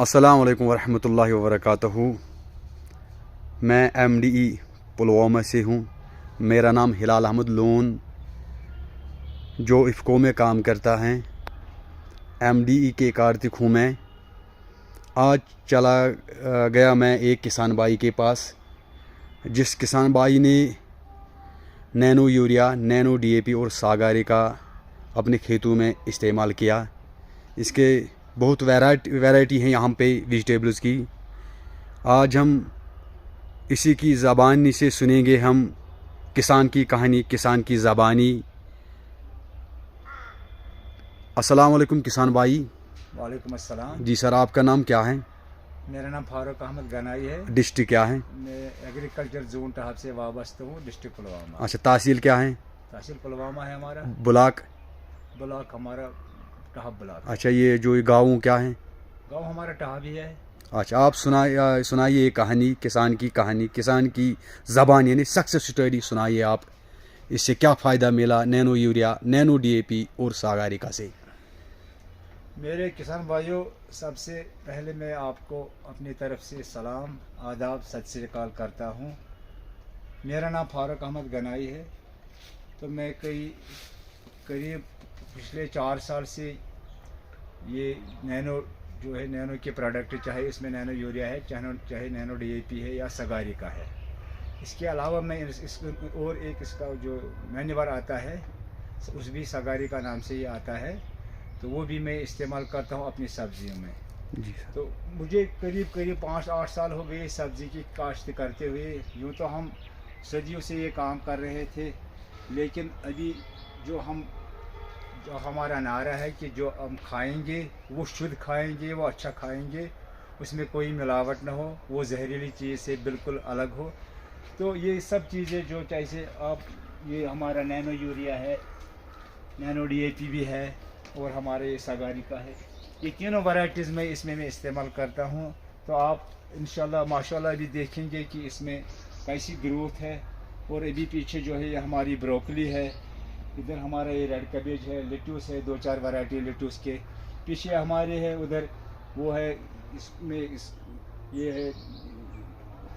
السلام علیکم ورحمۃ اللہ وبرکاتہ۔ میں MDE پلوامہ سے ہوں۔ میرا نام ہلال احمد لون جو افکو میں کام کرتا ہے، MDE کے کارتک ہوں میں۔ آج چلا گیا میں ایک کسان بھائی کے پاس، جس کسان بھائی نے نینو یوریا، نینو DAP اور ساگاری کا اپنے کھیتوں میں استعمال کیا۔ اس کے بہت ویرائٹی ہیں یہاں پہ ویجیٹیبلز کی۔ آج ہم اسی کی زبانی سے سنیں گے ہم کسان کی کہانی، کسان کی زبانی۔ السلام علیکم کسان بھائی۔ وعلیکم السلام جی سر، آپ کا نام کیا ہے؟ میرا نام فاروق احمد گنائی ہے۔ ڈسٹرکٹ کیا ہے؟ میں ایگریکلچر زون ٹہاب سے وابستہ ہوں، ڈسٹرکٹ پلوامہ۔ اچھا، تحصیل کیا ہے؟ تحصیل پلوامہ ہے ہمارا، بلاک ہمارا ٹہاب بلاک۔ اچھا، یہ جو گاؤں کیا ہے؟ گاؤں ہمارا ٹہاب ہی ہے۔ اچھا، آپ سنائیے کہانی، کسان کی کہانی، کسان کی زبان، یعنی سکسیس اسٹوری سنائیے آپ۔ اس سے کیا فائدہ ملا نینو یوریا، نینو DAP اور ساگاریکا سے؟ میرے کسان بھائیوں، سب سے پہلے میں آپ کو اپنی طرف سے سلام، آداب، ست سری اکال کرتا ہوں۔ میرا نام فاروق احمد گنائی ہے۔ تو میں قریب پچھلے 4 سال سے یہ نینو جو ہے، نینو کے پروڈکٹ، چاہے اس میں نینو یوریا ہے، چاہے نینو DAP ہے یا ساگاریکا ہے۔ اس کے علاوہ میں اور ایک اس کا جو مینیور آتا ہے، اس بھی ساگاریکا نام سے ہی آتا ہے، تو وہ بھی میں استعمال کرتا ہوں اپنی سبزیوں میں۔ جی سر۔ تو مجھے قریب 5-8 سال ہو گئے سبزی کی کاشت کرتے ہوئے۔ یوں تو ہم صدیوں سے یہ کام کر رہے تھے، لیکن ابھی جو ہمارا نعرہ ہے کہ جو ہم کھائیں گے وہ شدھ کھائیں گے، وہ اچھا کھائیں گے، اس میں کوئی ملاوٹ نہ ہو، وہ زہریلی چیز سے بالکل الگ ہو۔ تو یہ سب چیزیں جو جیسے یہ ہمارا نینو یوریا ہے، نینو DAP بھی ہے، اور ہمارے ساگاریکا ہے، یہ تینوں ورائٹیز میں استعمال کرتا ہوں۔ تو آپ انشاءاللہ ماشاءاللہ بھی دیکھیں گے کہ اس میں کیسی گروتھ ہے۔ اور ابھی پیچھے جو ہے یہ ہماری بروکلی ہے، ادھر ہمارا یہ ریڈ کیبیج ہے، لیٹوس ہے، 2-4 ورائٹی لیٹوس کے پیچھے ہمارے ہے، ادھر وہ ہے، اس میں یہ ہے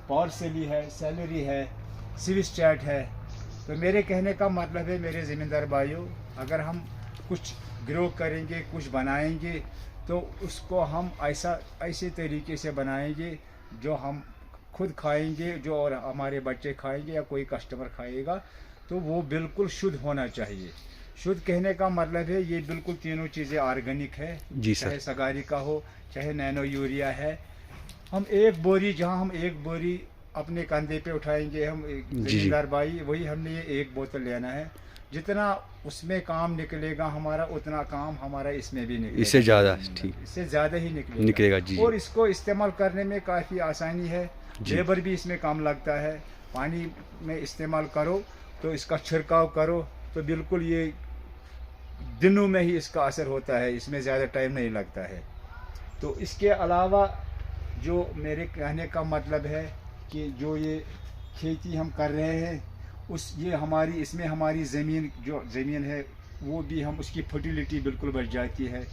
پارسلی ہے، سیلری ہے، سوس چیٹ ہے۔ تو میرے کہنے کا مطلب ہے میرے زمیندار بھائیوں، اگر ہم کچھ گرو کریں گے، کچھ بنائیں گے، تو اس کو ہم ایسے طریقے سے بنائیں گے جو ہم خود کھائیں گے، جو اور ہمارے بچے کھائیں گے یا کوئی کسٹمر کھائے گا، تو وہ بالکل شدھ ہونا چاہیے۔ شدھ کہنے کا مطلب ہے یہ بالکل تینوں چیزیں آرگینک ہے، جی سر۔ چاہے ساگاریکا ہو، چاہے نینو یوریا ہے۔ ہم ایک بوری اپنے کندھے پہ اٹھائیں گے، ہم زمیندار بھائی، وہی ہم نے یہ ایک بوتل لینا ہے۔ جتنا اس میں کام نکلے گا ہمارا، اتنا کام ہمارا اس میں بھی نکلے گا، اس سے زیادہ ٹھیک اس سے زیادہ ہی نکلے گا جی۔ اور اس کو استعمال کرنے میں کافی آسانی ہے، لیبر بھی اس میں کم لگتا ہے۔ پانی میں استعمال کرو تو اس کا چھڑکاؤ کرو تو بالکل یہ دنوں میں ہی اس کا اثر ہوتا ہے، اس میں زیادہ ٹائم نہیں لگتا ہے۔ تو اس کے علاوہ جو میرے کہنے کا مطلب ہے کہ جو یہ کھیتی ہم کر رہے ہیں، اس میں ہماری زمین ہے، وہ بھی ہم اس کی فرٹیلیٹی بالکل بڑھ جاتی ہے۔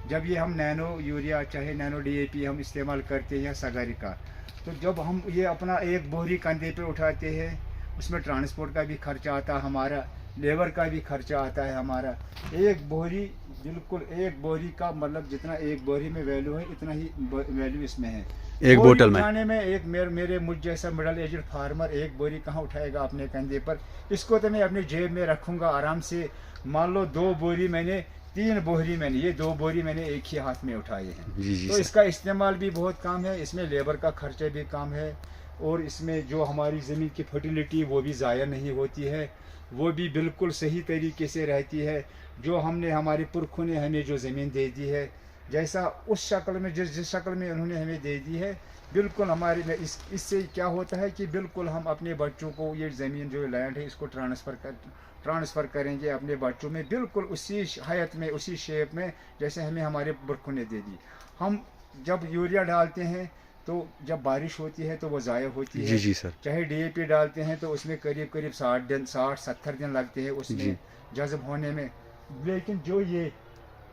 جب یہ ہم نینو یوریا چاہے نینو DAP ہم استعمال کرتے ہیں ساگاریکا، تو جب ہم یہ اپنا ایک بوری کندھے پہ اٹھاتے ہیں، اس میں ٹرانسپورٹ کا بھی خرچہ آتا ہے ہمارا، لیبر کا بھی خرچہ آتا ہے ہمارا۔ ایک بوری کا مطلب جتنا ایک بوری میں ویلیو ہے، اتنا ہی ویلیو اس میں ہے ایک بوٹل میں۔ اٹھانے میں میرے مجھ جیسا مڈل ایجڈ فارمر ایک بوری کہاں اٹھائے گا اپنے کندھے پر؟ اس کو تو میں اپنی جیب میں رکھوں گا آرام سے۔ مان لو 2 بوری میں نے، 3 بوری میں نے، یہ 2 بوری میں نے ایک ہی ہاتھ میں اٹھائے ہیں۔ تو اس کا استعمال بھی بہت کم ہے، اس میں لیبر کا خرچہ بھی کم ہے، اور اس میں جو ہماری زمین کی فرٹیلیٹی وہ بھی ضائع نہیں ہوتی ہے، وہ بھی بالکل صحیح طریقے سے رہتی ہے۔ جو ہمارے پرکھوں نے ہمیں جو زمین دے دی ہے، جیسا اس شکل میں جس شکل میں انہوں نے ہمیں دے دی ہے، بالکل ہمارے میں اس سے کیا ہوتا ہے کہ بالکل ہم اپنے بچوں کو یہ زمین جو لینڈ ہے اس کو ٹرانسفر کریں گے اپنے بچوں میں، بالکل اسی حیت میں، اسی شیپ میں جیسے ہمیں ہمارے پرکھوں نے دے دی۔ ہم جب یوریا ڈالتے ہیں تو جب بارش ہوتی ہے تو وہ ضائع ہوتی ہے۔ جی سر۔ چاہے DAP ڈالتے ہیں تو اس میں قریب 60-70 دن لگتے ہیں اس میں جذب ہونے میں۔ لیکن جو یہ